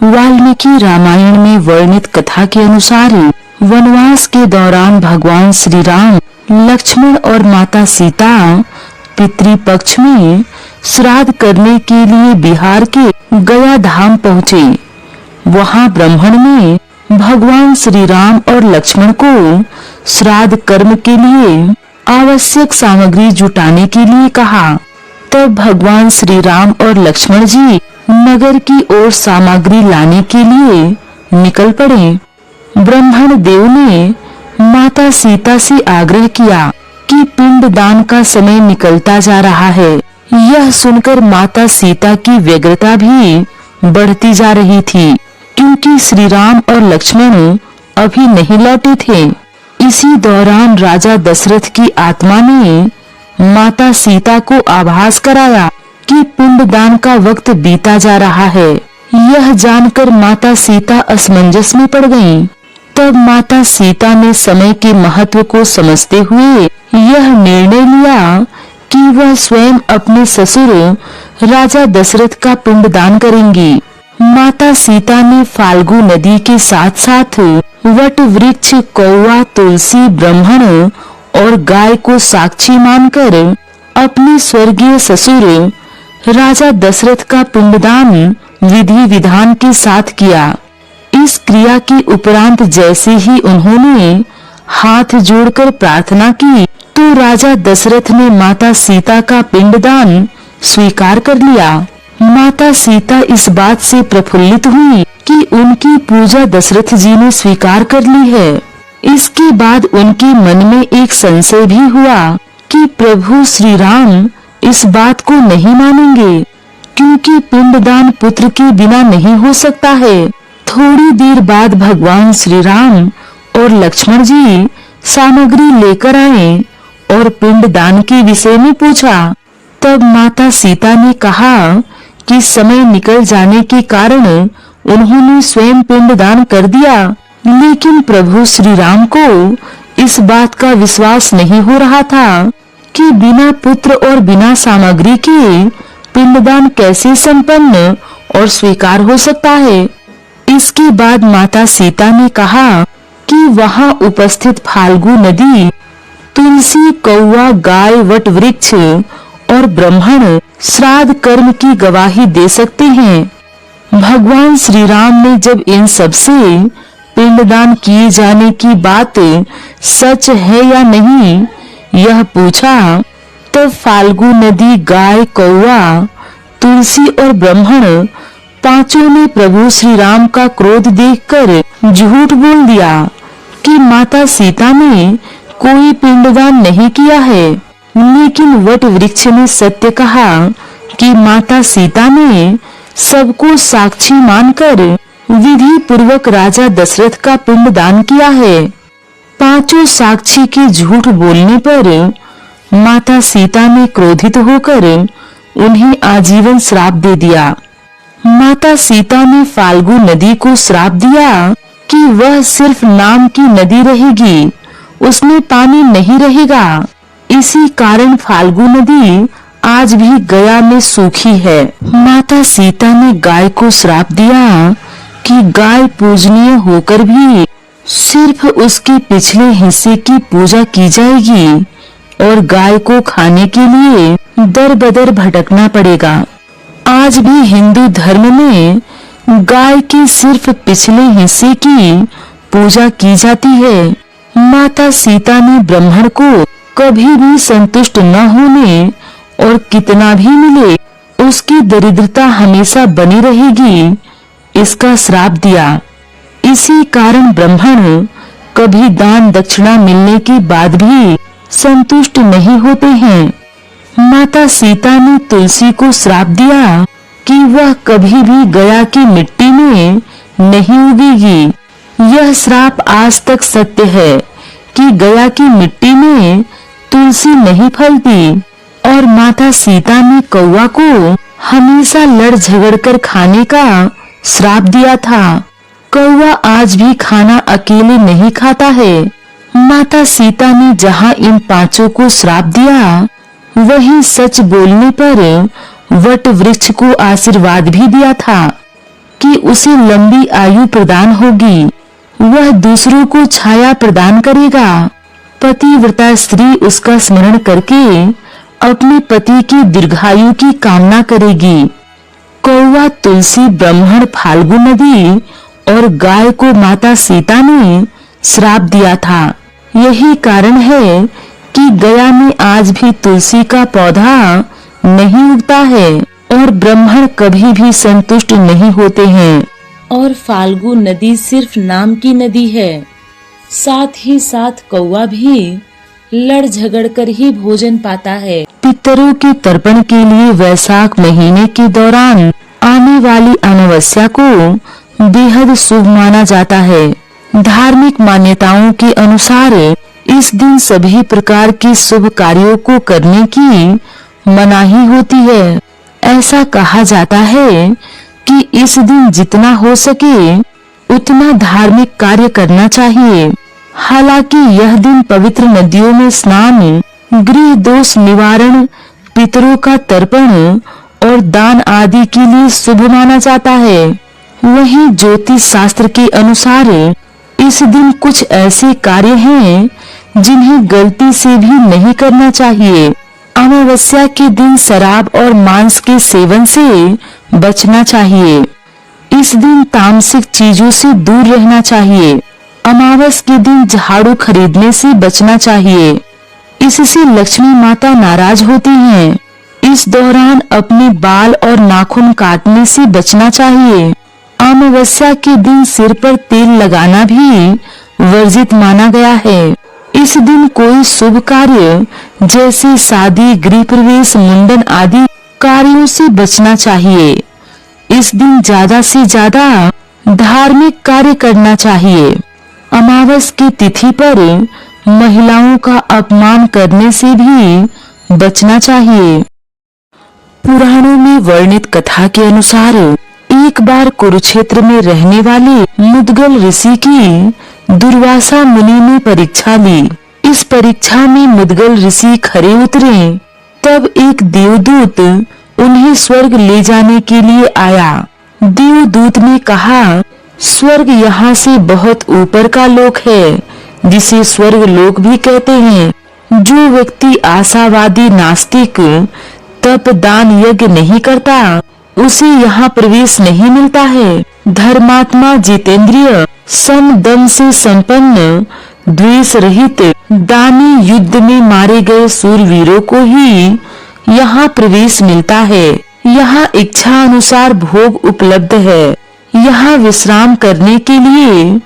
वाल्मीकि रामायण में वर्णित कथा के अनुसार वनवास के दौरान भगवान श्री राम, लक्ष्मण और माता सीता पितृपक्ष में श्राद्ध करने के लिए बिहार के गया धाम पहुँचे। वहां ब्राह्मण ने भगवान श्री राम और लक्ष्मण को श्राद्ध कर्म के लिए आवश्यक सामग्री जुटाने के लिए कहा। तब भगवान श्री राम और लक्ष्मण जी नगर की ओर सामग्री लाने के लिए निकल पड़े। ब्राह्मण देव ने माता सीता से आग्रह किया कि पिंडदान का समय निकलता जा रहा है। यह सुनकर माता सीता की व्यग्रता भी बढ़ती जा रही थी, क्योंकि श्री राम और लक्ष्मण अभी नहीं लौटे थे। इसी दौरान राजा दशरथ की आत्मा ने माता सीता को आभास कराया कि पिंडदान का वक्त बीता जा रहा है। यह जानकर माता सीता असमंजस में पड़ गईं। तब माता सीता ने समय के महत्व को समझते हुए यह निर्णय लिया कि वह स्वयं अपने ससुर राजा दशरथ का पिंडदान करेंगी। माता सीता ने फाल्गु नदी के साथ साथ वट वृक्ष, कौवा, तुलसी, ब्राह्मण और गाय को साक्षी मानकर अपने स्वर्गीय ससुर राजा दशरथ का पिंडदान विधि विधान के साथ किया। इस क्रिया के उपरांत जैसे ही उन्होंने हाथ जोड़कर प्रार्थना की तो राजा दशरथ ने माता सीता का पिंडदान स्वीकार कर लिया। माता सीता इस बात से प्रफुल्लित हुई कि उनकी पूजा दशरथ जी ने स्वीकार कर ली है। इसके बाद उनके मन में एक संशय भी हुआ कि प्रभु श्री राम इस बात को नहीं मानेंगे, क्योंकि पिंडदान पुत्र के बिना नहीं हो सकता है। थोड़ी देर बाद भगवान श्री राम और लक्ष्मण जी सामग्री लेकर आए और पिंडदान के विषय में पूछा। तब माता सीता ने कहा कि समय निकल जाने के कारण उन्होंने स्वयं पिंडदान कर दिया, लेकिन प्रभु श्री राम को इस बात का विश्वास नहीं हो रहा था कि बिना पुत्र और बिना सामग्री के पिंडदान कैसे संपन्न और स्वीकार हो सकता है। इसके बाद माता सीता ने कहा कि वहां उपस्थित फाल्गु नदी, तुलसी, कौवा, गाय, वट वृक्ष और ब्राह्मण श्राद्ध कर्म की गवाही दे सकते हैं। भगवान श्री राम ने जब इन सब से पिंडदान किए जाने की बात सच है या नहीं यह पूछा, तब फाल्गु नदी, गाय, कौवा, तुलसी और ब्राह्मण पांचों ने प्रभु श्री राम का क्रोध देखकर झूठ बोल दिया कि माता सीता ने कोई पिंडदान नहीं किया है। लेकिन वट वृक्ष ने सत्य कहा कि माता सीता ने सबको साक्षी मानकर विधि पूर्वक राजा दशरथ का पिंडदान किया है। पांचों साक्षी के झूठ बोलने पर माता सीता ने क्रोधित होकर उन्हें आजीवन श्राप दे दिया। माता सीता ने फाल्गु नदी को श्राप दिया कि वह सिर्फ नाम की नदी रहेगी, उसमें पानी नहीं रहेगा। इसी कारण फाल्गु नदी आज भी गया में सूखी है। माता सीता ने गाय को श्राप दिया कि गाय पूजनीय होकर भी सिर्फ उसके पिछले हिस्से की पूजा की जाएगी और गाय को खाने के लिए दर बदर भटकना पड़ेगा। आज भी हिंदू धर्म में गाय के सिर्फ पिछले हिस्से की पूजा की जाती है। माता सीता ने ब्राह्मण को कभी भी संतुष्ट न होने और कितना भी मिले उसकी दरिद्रता हमेशा बनी रहेगी इसका श्राप दिया। इसी कारण ब्राह्मण कभी दान दक्षिणा मिलने के बाद भी संतुष्ट नहीं होते हैं। माता सीता ने तुलसी को श्राप दिया कि वह कभी भी गया की मिट्टी में नहीं उगेगी। यह श्राप आज तक सत्य है कि गया की मिट्टी में तुलसी नहीं फलती। और माता सीता ने कौवा को हमेशा लड़ झगड़ कर खाने का श्राप दिया था। कौवा आज भी खाना अकेले नहीं खाता है। माता सीता ने जहाँ इन पांचों को श्राप दिया वहीं सच बोलने पर वट वृक्ष को आशीर्वाद भी दिया था। कि उसे लंबी आयु प्रदान होगी। वह दूसरों को छाया प्रदान करेगा। पतिव्रता स्त्री उसका स्मरण करके अपने पति की दीर्घायु की कामना करेगी। कौवा तुलसी ब्राह्मण फाल्गु नदी और गाय को माता सीता ने श्राप दिया था। यही कारण है कि गया में आज भी तुलसी का पौधा नहीं उगता है और ब्राह्मण कभी भी संतुष्ट नहीं होते हैं। और फाल्गु नदी सिर्फ नाम की नदी है। साथ ही साथ कौवा भी लड़ झगड़ कर ही भोजन पाता है। पितरों के तर्पण के लिए वैशाख महीने के दौरान आने वाली अमावस्या को बेहद शुभ माना जाता है। धार्मिक मान्यताओं के अनुसार इस दिन सभी प्रकार के शुभ कार्यों को करने की मनाही होती है। ऐसा कहा जाता है कि इस दिन जितना हो सके उतना धार्मिक कार्य करना चाहिए। हालांकि यह दिन पवित्र नदियों में स्नान, गृह दोष निवारण, पितरों का तर्पण और दान आदि के लिए शुभ माना जाता है। वहीं ज्योतिष शास्त्र के अनुसार इस दिन कुछ ऐसे कार्य हैं जिन्हें गलती से भी नहीं करना चाहिए। अमावस्या के दिन शराब और मांस के सेवन से बचना चाहिए। इस दिन तामसिक चीजों से दूर रहना चाहिए। अमावस के दिन झाड़ू खरीदने से बचना चाहिए। इससे लक्ष्मी माता नाराज होती हैं। इस दौरान अपने बाल और नाखून काटने से बचना चाहिए। अमावस्या के दिन सिर पर तेल लगाना भी वर्जित माना गया है। इस दिन कोई शुभ कार्य जैसे शादी, गृह प्रवेश, मुंडन आदि कार्यों से बचना चाहिए। इस दिन ज्यादा से ज्यादा धार्मिक कार्य करना चाहिए। अमावस की तिथि पर महिलाओं का अपमान करने से भी बचना चाहिए। पुराणों में वर्णित कथा के अनुसार एक बार कुरुक्षेत्र में रहने वाले मुद्गल ऋषि की दुर्वासा मुनि ने परीक्षा ली। इस परीक्षा में मुद्गल ऋषि खरे उतरे। तब एक देवदूत उन्हें स्वर्ग ले जाने के लिए आया। देवदूत ने कहा, स्वर्ग यहाँ से बहुत ऊपर का लोक है, जिसे स्वर्ग लोक भी कहते हैं। जो व्यक्ति आशावादी, नास्तिक, तप, दान, यज्ञ नहीं करता, उसे यहाँ प्रवेश नहीं मिलता है। धर्मात्मा, जितेंद्रिय, सम दम से संपन्न, द्वेष रहित, दानी, युद्ध में मारे गए सूरवीरों को ही यहाँ प्रवेश मिलता है। यहाँ इच्छा अनुसार भोग उपलब्ध है। यहाँ विश्राम करने के लिए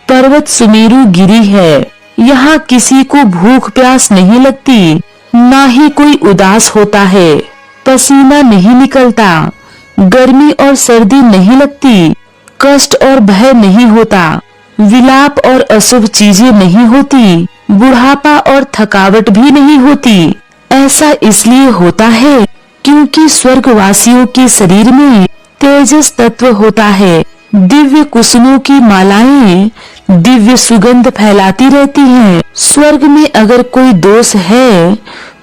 पर्वत सुमेरु गिरी है। यहाँ किसी को भूख प्यास नहीं लगती, ना ही कोई उदास होता है। पसीना नहीं निकलता, गर्मी और सर्दी नहीं लगती, कष्ट और भय नहीं होता, विलाप और अशुभ चीजें नहीं होती, बुढ़ापा और थकावट भी नहीं होती। ऐसा इसलिए होता है क्योंकि स्वर्गवासियों के शरीर में तेजस तत्व होता है। दिव्य कुसुमों की मालाएं दिव्य सुगंध फैलाती रहती हैं। स्वर्ग में अगर कोई दोष है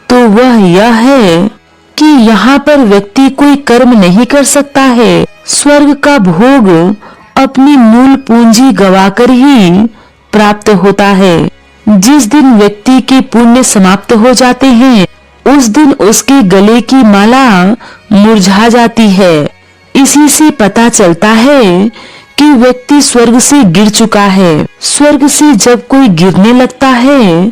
तो वह यह है कि यहाँ पर व्यक्ति कोई कर्म नहीं कर सकता है। स्वर्ग का भोग अपनी मूल पूंजी गवाकर ही प्राप्त होता है। जिस दिन व्यक्ति के पुण्य समाप्त हो जाते हैं, उस दिन उसके गले की माला मुरझा जाती है। इसी से पता चलता है कि व्यक्ति स्वर्ग से गिर चुका है। स्वर्ग से जब कोई गिरने लगता है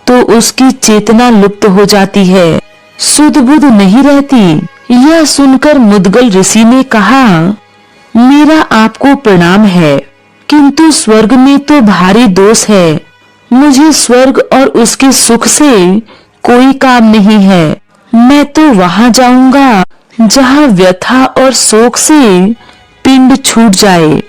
तो उसकी चेतना लुप्त हो जाती है, सुध बुध नहीं रहती। यह सुनकर मुद्गल ऋषि ने कहा, मेरा आपको प्रणाम है, किंतु स्वर्ग में तो भारी दोष है। मुझे स्वर्ग और उसके सुख से कोई काम नहीं है। मैं तो वहां जाऊंगा जहां व्यथा और शोक से पिंड छूट जाए।